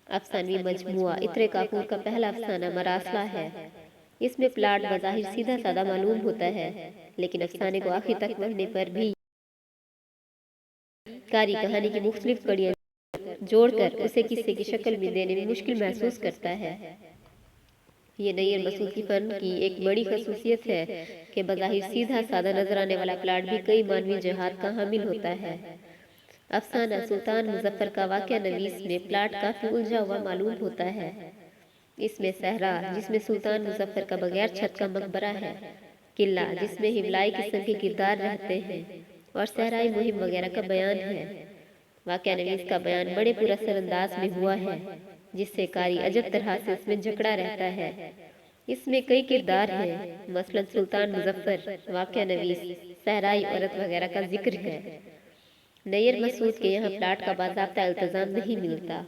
افسانوی مجموعہ عطر کافور کا پہلا افسانہ مراسلہ ہے۔ اس میں پلاٹ بظاہر سیدھا سادہ معلوم ہوتا ہے، لیکن افسانے کو آخر تک پڑھنے پر بھی قاری کہانی کی مختلف کڑیاں جوڑ کر اسے قصے کی شکل میں دینے میں مشکل محسوس کرتا ہے۔ یہ نیر مسعود کی فن کی ایک بڑی خصوصیت ہے کہ بظاہر سیدھا سادہ نظر آنے والا پلاٹ بھی کئی معنوی جہات کا حامل ہوتا ہے۔ افسانہ سلطان مظفر کا واقعہ نویس میں پلاٹ کافی الجھا ہوا معلوم ہوتا ہے۔ اس میں صحرا جس میں سلطان مظفر کا بغیر چھت کا مقبرہ ہے، قلعہ جس میں ہبلائی قسم کے کردار رہتے ہیں، اور صحرائی مہم وغیرہ کا بیان ہے۔ واقعہ نویس کا بیان بڑے پر اثر انداز میں ہوا ہے، جس سے قاری عجب طرح سے اس میں جکڑا رہتا ہے۔ اس میں کئی کردار ہیں، مثلا سلطان مظفر، واقعہ نویس، صحرائی عورت وغیرہ کا ذکر ہے۔ نیر مسعود کے یہاں پلاٹ کا باضابطہ التزام نہیں ملتا۔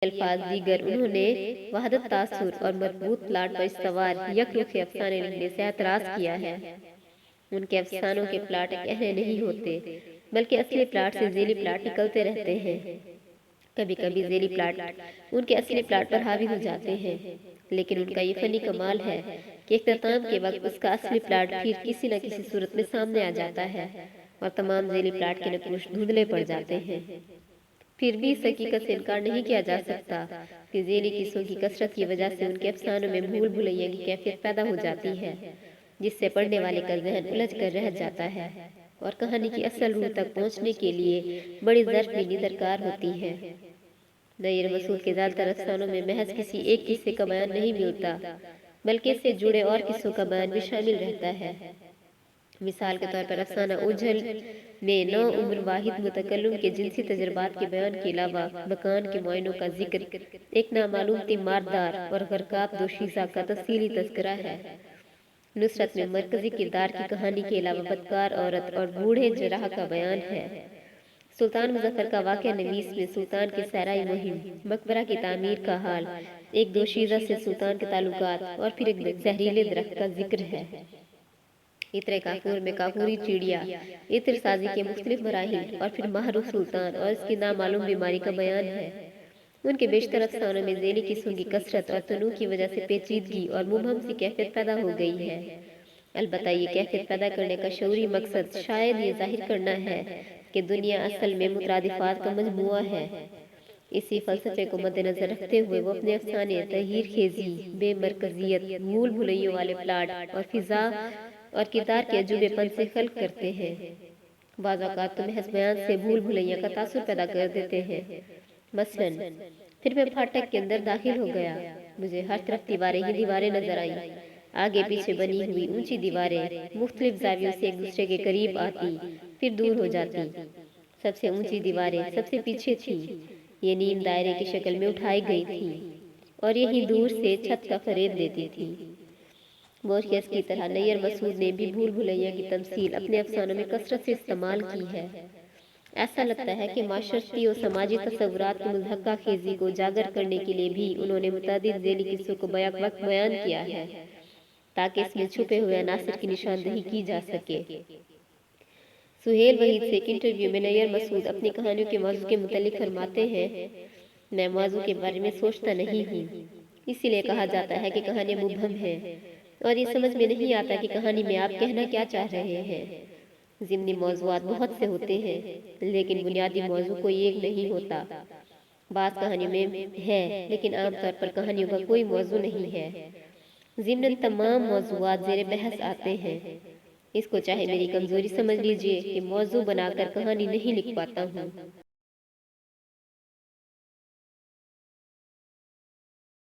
الفاظ دیگر انہوں نے وحدت تاثر اور مربوط پلاٹ پر استوار یک رخ افسانے لکھنے سے اعتراض کیا ہے۔ ان کے افسانوں کے پلاٹ ایک نہیں ہوتے، بلکہ اصلی پلاٹ سے ذیلی پلاٹ نکلتے رہتے ہیں۔ کبھی کبھی ذیلی پلاٹ ان کے اصلی پلاٹ پر حاوی ہو جاتے ہیں، لیکن ان کا یہ فنی کمال ہے کہ اختتام کے وقت اس کا اصلی پلاٹ پھر کسی نہ کسی صورت میں سامنے آ جاتا ہے، اور تمام ذیلی پلاٹ کے نقوش دھندلے پڑ جاتے ہیں۔ پھر بھی اس حقیقت سے انکار نہیں کیا جا سکتا کہ ذیلی قصوں کی کثرت کی وجہ سے ان کے افسانوں میں بھول بھلیاں کی کیفیت پیدا ہو جاتی ہے، جس سے پڑھنے والے کا ذہن الجھ کر رہ جاتا ہے، اور کہانی کی اصل روح تک پہنچنے کے لیے بڑی ظرف بینی درکار ہوتی ہے۔ نیر مسعود کے زیادہ تر افسانوں میں محض کسی ایک قصے کا بیان نہیں ملتا، بلکہ اس سے جڑے اور قصوں کا بیان بھی شامل رہتا ہے۔ مثال کے طور پر افسانہ اوجھل میں نو عمر واحد متکلم کے جنسی تجربات کے بیان کے علاوہ مکان کے معائنوں کا ذکر، ایک نامعلوم تیماردار اور غرقاب دوشیزہ کا تفصیلی تذکرہ ہے۔ نصرت میں مرکزی کردار کی کہانی کے علاوہ بدکار عورت اور بوڑھے جراح کا بیان ہے۔ سلطان مظفر کا واقعہ نویس میں سلطان کی صحرائی مہم، مقبرہ کی تعمیر کا حال، ایک دوشیزہ سے سلطان کے تعلقات، اور پھر ایک زہریلے درخت کا ذکر ہے۔ عطر کافور میں کافوری چڑیا، عطر سازی کے مختلف مراحل، اور پھر ماہرو سلطان اور اس کی نامعلوم بیماری کا بیان ہے۔ ان کے بیشتر افسانوں میں ذیلی قصوں کی کثرت اور تنوع کی وجہ سے پیچیدگی اور مبہم سی کیفیت پیدا ہو گئی ہے۔ البتہ یہ کیفیت پیدا کرنے کا شعوری مقصد شاید یہ ظاہر کرنا ہے کہ دنیا اصل میں مترادفات کا مجموعہ ہے۔ اسی فلسفے کو مد نظر رکھتے ہوئے وہ اپنے افسانے تغیر خیزی، بے مرکزیت، بھول بھلیوں والے پلاٹ اور فضا اور کردار کے عجوبے پن سے خلق کرتے ہیں۔ بعض اوقات تو محض بیان سے بھول بھلیاں کا تاثر پیدا کر دیتے ہیں۔ مثلاً پھر میں پھاٹک کے اندر داخل ہو گیا، مجھے ہر طرف دیواریں ہی دیواریں نظر آئیں، آگے پیچھے بنی ہوئی اونچی دیواریں مختلف زاویوں سے ایک دوسرے کے قریب آتی پھر دور ہو جاتی۔ سب سے اونچی دیواریں سب سے پیچھے تھی، یہ نیم دائرے کی شکل میں اٹھائی گئی تھی، اور یہیں دور سے چھت کا فریب دیتی تھی۔ مورخیس کی طرح نیر مسعود نے بھی بھول بھلیاں کی تمثیل اپنے افسانوں میں کثرت سے استعمال کی ہے۔ ایسا لگتا ہے کہ معاشرتی اور سماجی تصورات کی مضحکہ خیزی کو اجاگر کرنے کے لیے بھی انہوں نے متعدد ذیلی قصوں کو بیک وقت بیان کیا ہے، تاکہ اس میں چھپے ہوئے عناصر کی نشاندہی کی جا سکے۔ سہیل وحید سے ایک انٹرویو میں نیر مسعود اپنی کہانیوں کے موضوع کے متعلق فرماتے ہیں، میں موضوع کے بارے میں سوچتا نہیں ہوں، اسی لیے کہا جاتا ہے کہ کہانیاں مبہم ہیں، اور یہ سمجھ میں نہیں آتا کہ کہانی میں آپ کہنا کیا چاہ رہے ہیں۔ ضمنی موضوعات بہت سے ہوتے ہیں، لیکن بنیادی موضوع کوئی ایک نہیں ہوتا۔ بعض کہانیوں میں ہے، لیکن عام طور پر کہانیوں کا کوئی موضوع نہیں ہے۔ ضمناً تمام موضوعات زیر بحث آتے ہیں۔ اس کو چاہے میری کمزوری سمجھ لیجئے کہ موضوع بنا کر کہانی نہیں لکھ پاتا ہوں۔